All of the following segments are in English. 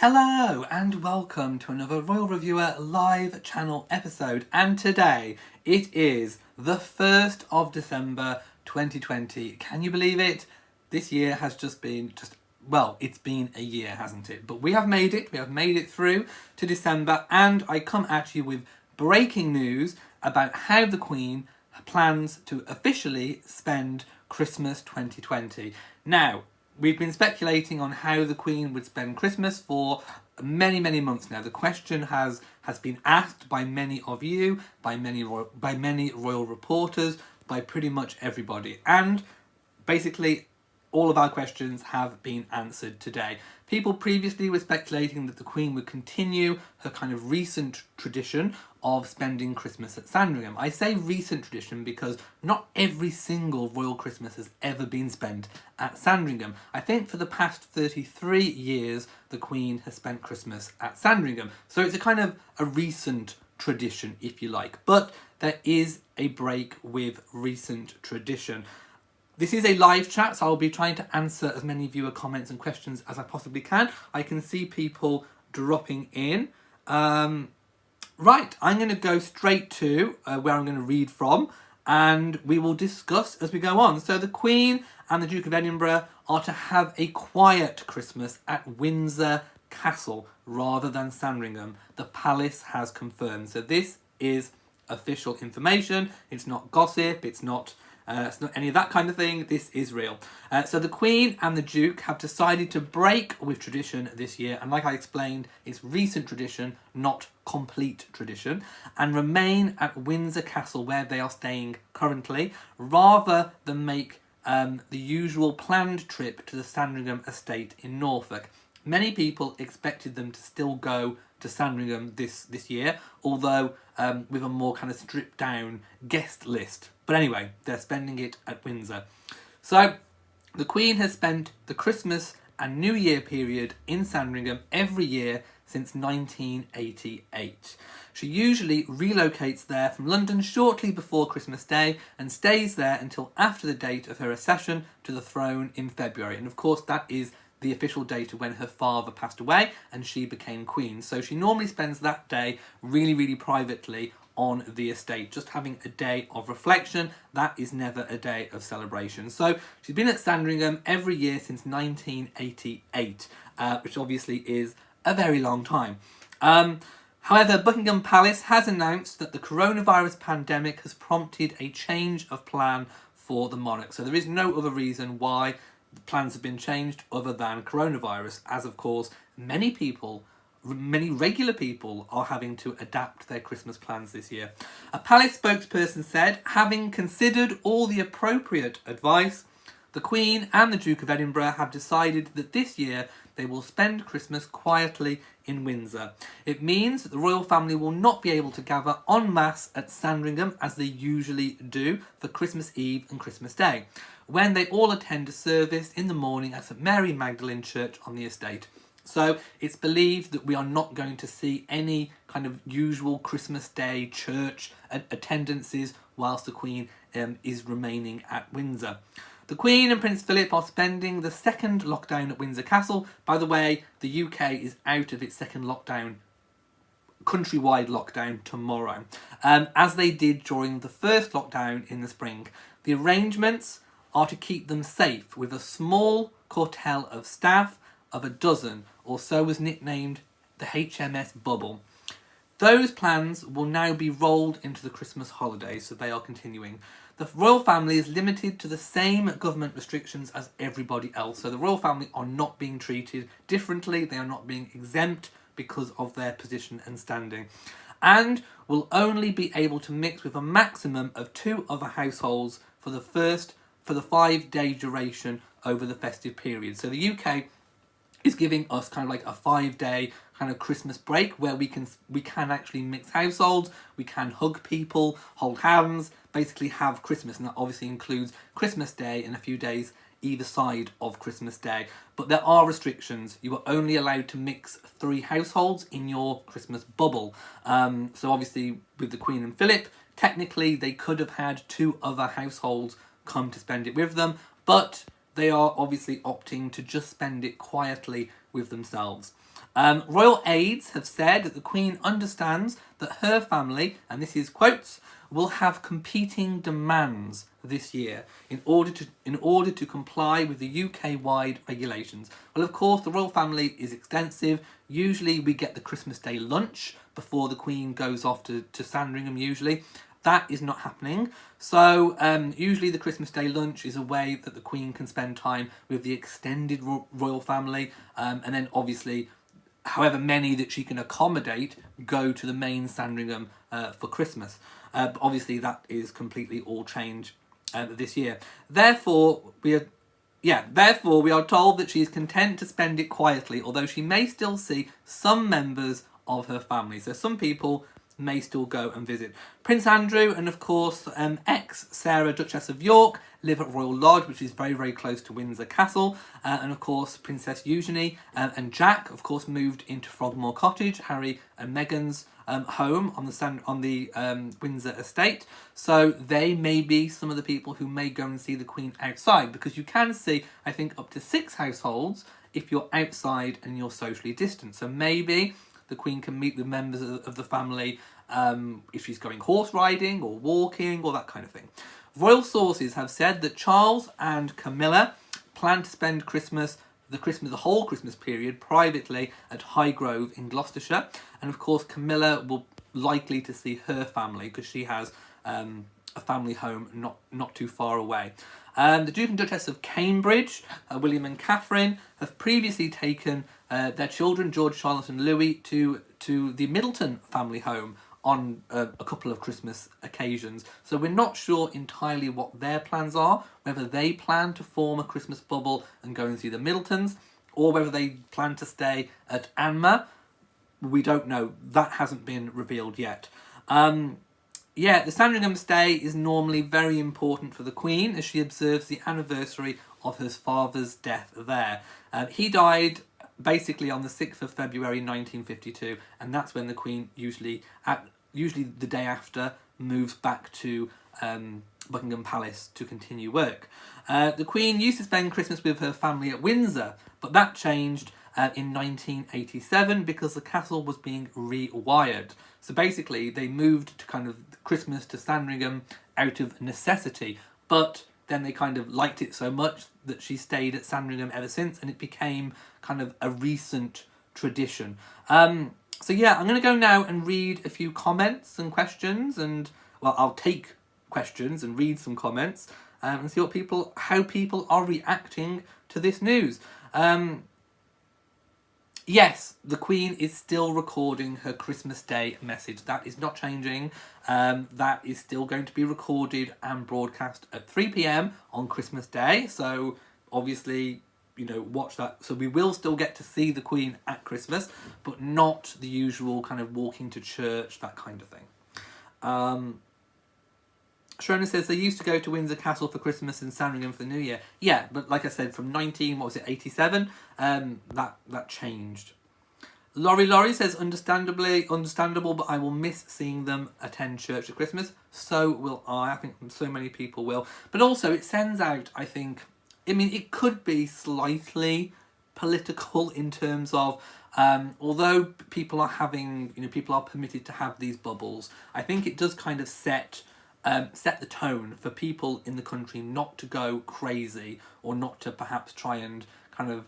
Hello and welcome to another Royal Reviewer live channel episode, and today it is the 1st of December 2020. Can you believe it? This year has it's been a year, hasn't it? But we have made it through to December, and I come at you with breaking news about how the Queen plans to officially spend Christmas 2020. Now, we've been speculating on how the Queen would spend Christmas for many months now. The question has been asked by many of you, by many royal reporters, by pretty much everybody. And basically, all of our questions have been answered today. People previously were speculating that the Queen would continue her kind of recent tradition of spending Christmas at Sandringham. I say recent tradition because not every single royal Christmas has ever been spent at Sandringham. I think for the past 33 years, the Queen has spent Christmas at Sandringham. So it's a kind of a recent tradition, if you like. But there is a break with recent tradition. This is a live chat, so I'll be trying to answer as many viewer comments and questions as I possibly can. I can see people dropping in. Right, I'm going to go straight to where I'm going to read from, and we will discuss as we go on. So the Queen and the Duke of Edinburgh are to have a quiet Christmas at Windsor Castle rather than Sandringham. The palace has confirmed. So this is official information. It's not gossip. It's not any of that kind of thing. This is real. So the Queen and the Duke have decided to break with tradition this year, and like I explained, it's recent tradition, not complete tradition, and remain at Windsor Castle where they are staying currently, rather than make the usual planned trip to the Sandringham estate in Norfolk. Many people expected them to still go to Sandringham this year, although with a more kind of stripped down guest list. But anyway, they're spending it at Windsor. So the Queen has spent the Christmas and New Year period in Sandringham every year since 1988. She usually relocates there from London shortly before Christmas Day and stays there until after the date of her accession to the throne in February. And of course, that is the official date of when her father passed away and she became Queen. So she normally spends that day really privately on the estate, just having a day of reflection. That is never a day of celebration. So she's been at Sandringham every year since 1988, which obviously is a very long time. However, Buckingham Palace has announced that the coronavirus pandemic has prompted a change of plan for the monarch. So there is no other reason why the plans have been changed other than coronavirus, as of course many regular people are having to adapt their Christmas plans this year. A palace spokesperson said, having considered all the appropriate advice, the Queen and the Duke of Edinburgh have decided that this year they will spend Christmas quietly in Windsor. It means that the royal family will not be able to gather en masse at Sandringham as they usually do for Christmas Eve and Christmas Day, when they all attend a service in the morning at St Mary Magdalene Church on the estate. So it's believed that we are not going to see any kind of usual Christmas Day church attendances whilst the Queen is remaining at Windsor. The Queen and Prince Philip are spending the second lockdown at Windsor Castle. By the way, the UK is out of its second lockdown, countrywide lockdown, tomorrow, as they did during the first lockdown in the spring. The arrangements are to keep them safe with a small cortel of staff of a dozen, or so was nicknamed the HMS Bubble. Those plans will now be rolled into the Christmas holidays, so they are continuing. The royal family is limited to the same government restrictions as everybody else. So the royal family are not being treated differently. They are not being exempt because of their position and standing. And will only be able to mix with a maximum of 2 other households for the 5-day duration over the festive period. So the UK is giving us kind of like a 5-day kind of Christmas break where we can actually mix households, we can hug people, hold hands, basically have Christmas, and that obviously includes Christmas Day and a few days either side of Christmas Day. But there are restrictions. You are only allowed to mix 3 households in your Christmas bubble. So obviously with the Queen and Philip, technically they could have had 2 other households come to spend it with them, but they are obviously opting to just spend it quietly with themselves. Royal aides have said that the Queen understands that her family, and this is quotes, will have competing demands this year in order to comply with the UK-wide regulations. Well, of course, the royal family is extensive. Usually we get the Christmas Day lunch before the Queen goes off to Sandringham usually. That is not happening. So usually the Christmas Day lunch is a way that the Queen can spend time with the extended royal family, and then obviously however many that she can accommodate go to the main Sandringham for Christmas. But obviously that is completely all changed this year. Therefore we are told that she is content to spend it quietly, although she may still see some members of her family. So some people may still go and visit. Prince Andrew and of course ex-Sarah Duchess of York live at Royal Lodge, which is very, very close to Windsor Castle. And of course Princess Eugenie and Jack of course moved into Frogmore Cottage, Harry and Meghan's home on the Windsor estate. So they may be some of the people who may go and see the Queen outside, because you can see, I think, up to 6 households if you're outside and you're socially distant. So maybe the Queen can meet with members of the family if she's going horse riding or walking or that kind of thing. Royal sources have said that Charles and Camilla plan to spend the whole Christmas period privately at Highgrove in Gloucestershire, and of course Camilla will likely to see her family because she has a family home not too far away. The Duke and Duchess of Cambridge, William and Catherine, have previously taken their children, George, Charlotte and Louis, to the Middleton family home on a couple of Christmas occasions. So we're not sure entirely what their plans are, whether they plan to form a Christmas bubble and go and see the Middletons, or whether they plan to stay at Anma. We don't know. That hasn't been revealed yet. The Sandringham stay is normally very important for the Queen as she observes the anniversary of her father's death there. He died basically on the 6th of February 1952, and that's when the Queen usually the day after moves back to Buckingham Palace to continue work. The Queen used to spend Christmas with her family at Windsor, but that changed in 1987 because the castle was being rewired. So basically they moved to kind of Christmas to Sandringham out of necessity, but then they kind of liked it so much that she stayed at Sandringham ever since, and it became kind of a recent tradition. I'm going to go now and read a few comments and questions, and well, I'll take questions and read some comments and see how people are reacting to this news. Yes, the Queen is still recording her Christmas Day message. That is not changing. That is still going to be recorded and broadcast at 3 p.m. on Christmas Day. So obviously, watch that. So we will still get to see the Queen at Christmas, but not the usual kind of walking to church, that kind of thing. Shrona says they used to go to Windsor Castle for Christmas and Sandringham for the New Year. Yeah, but like I said, from 87, that changed. Laurie says understandable, but I will miss seeing them attend church at Christmas. So will I. I think so many people will. But also it sends out, I think, it could be slightly political in terms of, although people are permitted to have these bubbles, I think it does kind of set the tone for people in the country not to go crazy, or not to perhaps try and kind of,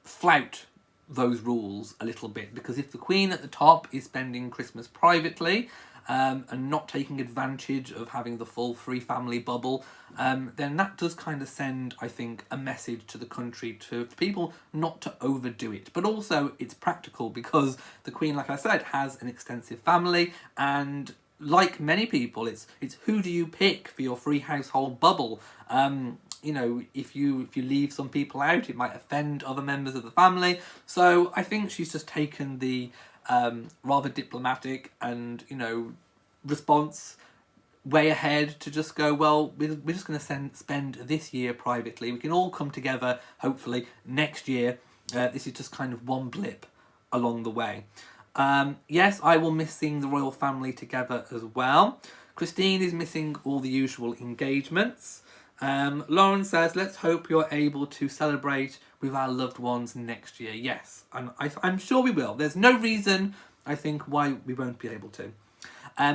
flout those rules a little bit. Because if the Queen at the top is spending Christmas privately and not taking advantage of having the full free family bubble, then that does kind of send, I think, a message to the country for people not to overdo it. But also it's practical because the Queen, like I said, has an extensive family, and like many people, it's who do you pick for your free household bubble. If you leave some people out, it might offend other members of the family. So I think she's just taken the rather diplomatic and response way ahead to just go, well, we're just going to spend this year privately. We can all come together hopefully next year. This is just kind of one blip along the way. Yes, I will miss seeing the royal family together as well. Christine is missing all the usual engagements. Lauren says, let's hope you're able to celebrate with with our loved ones next year. Yes, and I'm sure we will. There's no reason, I think, why we won't be able to.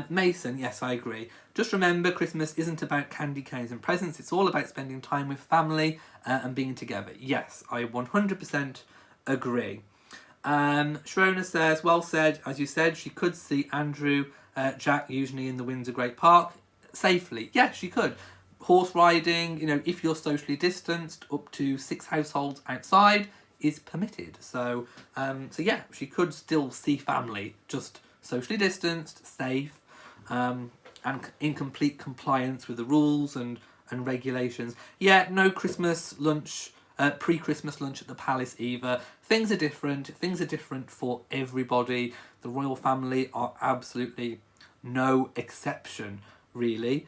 Mason, yes, I agree. Just remember, Christmas isn't about candy canes and presents. It's all about spending time with family and being together. Yes, I 100% agree. Shrona says, well said. As you said, she could see Andrew, Jack, usually in the Windsor Great Park, safely. Yes, she could. Horse riding, if you're socially distanced, up to 6 households outside is permitted. So yeah, she could still see family, just socially distanced, safe, and in complete compliance with the rules and regulations. Yeah, no Christmas lunch, pre-Christmas lunch at the palace either. Things are different. Things are different for everybody. The royal family are absolutely no exception, really.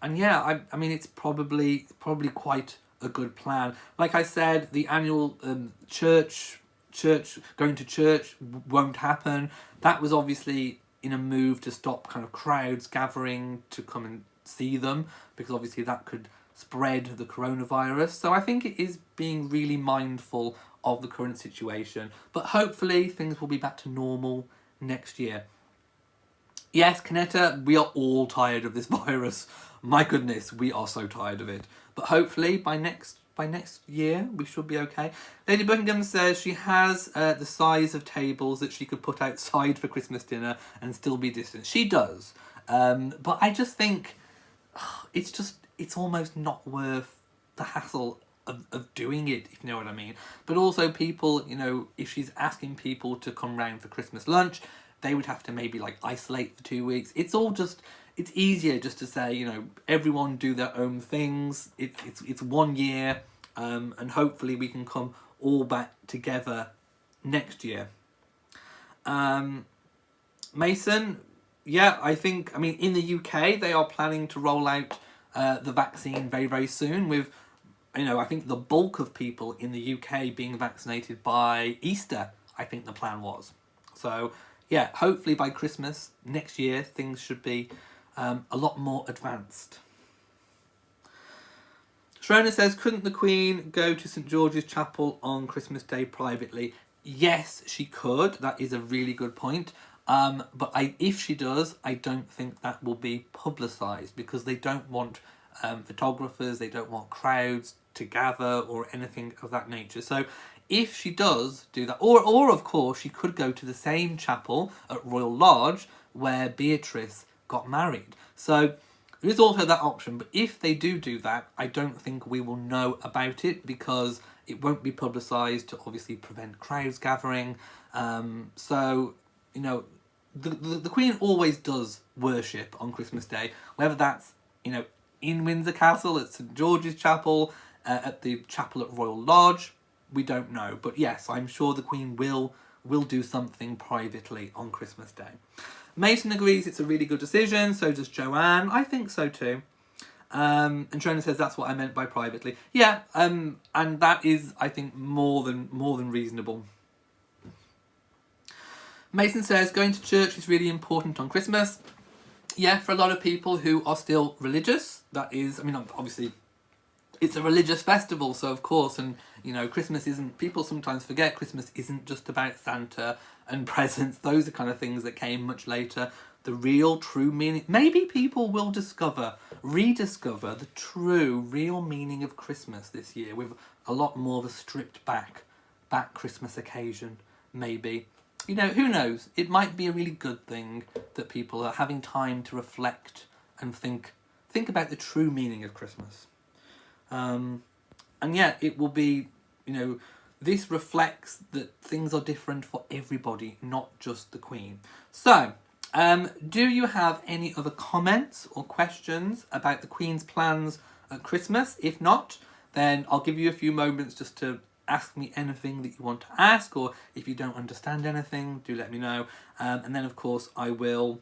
And yeah, I mean, it's probably quite a good plan. Like I said, the annual church going to church won't happen. That was obviously in a move to stop kind of crowds gathering to come and see them, because obviously that could spread the coronavirus. So I think it is being really mindful of the current situation. But hopefully things will be back to normal next year. Yes, Canetta, we are all tired of this virus. My goodness, we are so tired of it. But hopefully by next year we should be okay. Lady Buckingham says she has the size of tables that she could put outside for Christmas dinner and still be distant. She does. But I just think it's almost not worth the hassle of doing it, if you know what I mean. But also people, if she's asking people to come round for Christmas lunch, they would have to maybe isolate for 2 weeks. It's easier just to say, everyone do their own things. It's 1 year, and hopefully we can come all back together next year. Mason, yeah, I mean, in the UK, they are planning to roll out the vaccine very, very soon with, I think the bulk of people in the UK being vaccinated by Easter, I think the plan was. So, yeah, hopefully by Christmas next year, things should be a lot more advanced. Shrona says, couldn't the Queen go to St George's Chapel on Christmas Day privately? Yes, she could. That is a really good point. But if she does, I don't think that will be publicised, because they don't want photographers, they don't want crowds to gather or anything of that nature. So if she does do that, or of course she could go to the same chapel at Royal Lodge where Beatrice got married. So there is also that option. But if they do that, I don't think we will know about it, because it won't be publicised to obviously prevent crowds gathering. So the Queen always does worship on Christmas Day, whether that's in Windsor Castle, at St George's Chapel, at the chapel at Royal Lodge. We don't know, but yes, I'm sure the Queen will do something privately on Christmas Day. Mason agrees it's a really good decision, so does Joanne. I think so too. And Shona says that's what I meant by privately. Yeah, and that is, I think, more than reasonable. Mason says going to church is really important on Christmas. Yeah, for a lot of people who are still religious, that is, obviously it's a religious festival, so of course, and Christmas isn't, people sometimes forget Christmas isn't just about Santa and presents. Those are kind of things that came much later. The real, true meaning, maybe people will rediscover the true, real meaning of Christmas this year with a lot more of a stripped back Christmas occasion, maybe. Who knows? It might be a really good thing that people are having time to reflect and think about the true meaning of Christmas. And yeah, it will be, this reflects that things are different for everybody, not just the Queen. So, do you have any other comments or questions about the Queen's plans at Christmas? If not, then I'll give you a few moments just to ask me anything that you want to ask, or if you don't understand anything, do let me know. And then, of course, I will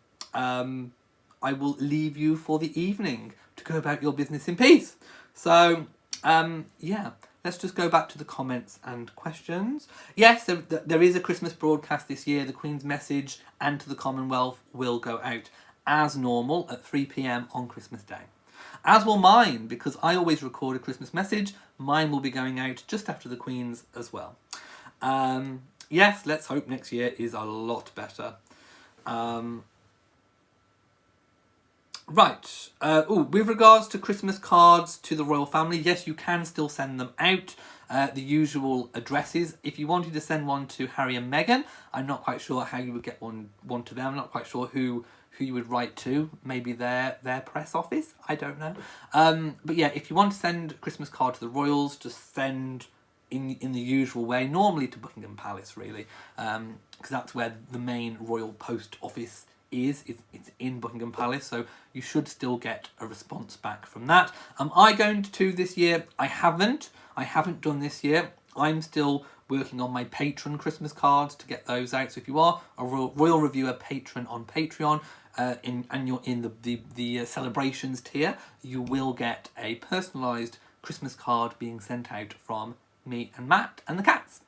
leave you for the evening to go about your business in peace. So, yeah, let's just go back to the comments and questions. Yes, there is a Christmas broadcast this year. The Queen's message and to the Commonwealth will go out as normal at 3 p.m. on Christmas Day. as will mine, because I always record a Christmas message. Mine will be going out just after the Queen's as well. Yes, let's hope next year is a lot better. Right. With regards to Christmas cards to the royal family, yes, you can still send them out. The usual addresses. If you wanted to send one to Harry and Meghan, I'm not quite sure how you would get one to them. I'm not quite sure who you would write to. Maybe their press office. I don't know. But yeah, if you want to send a Christmas card to the royals, just send in the usual way. Normally to Buckingham Palace, really, because that's where the main royal post office is. It's in Buckingham Palace, so you should still get a response back from that. Am I going to this year? I haven't done this year. I'm still working on my patron Christmas cards to get those out. So if you are a Royal Reviewer patron on Patreon, and you're in the celebrations tier, you will get a personalised Christmas card being sent out from me and Matt and the cats.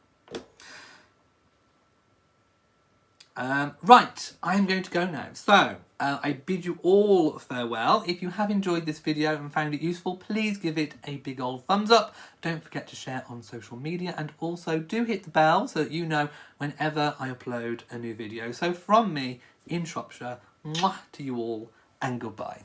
Right, I'm going to go now. So, I bid you all farewell. If you have enjoyed this video and found it useful, please give it a big old thumbs up. Don't forget to share on social media, and also do hit the bell so that you know whenever I upload a new video. So from me in Shropshire, mwah to you all, and goodbye.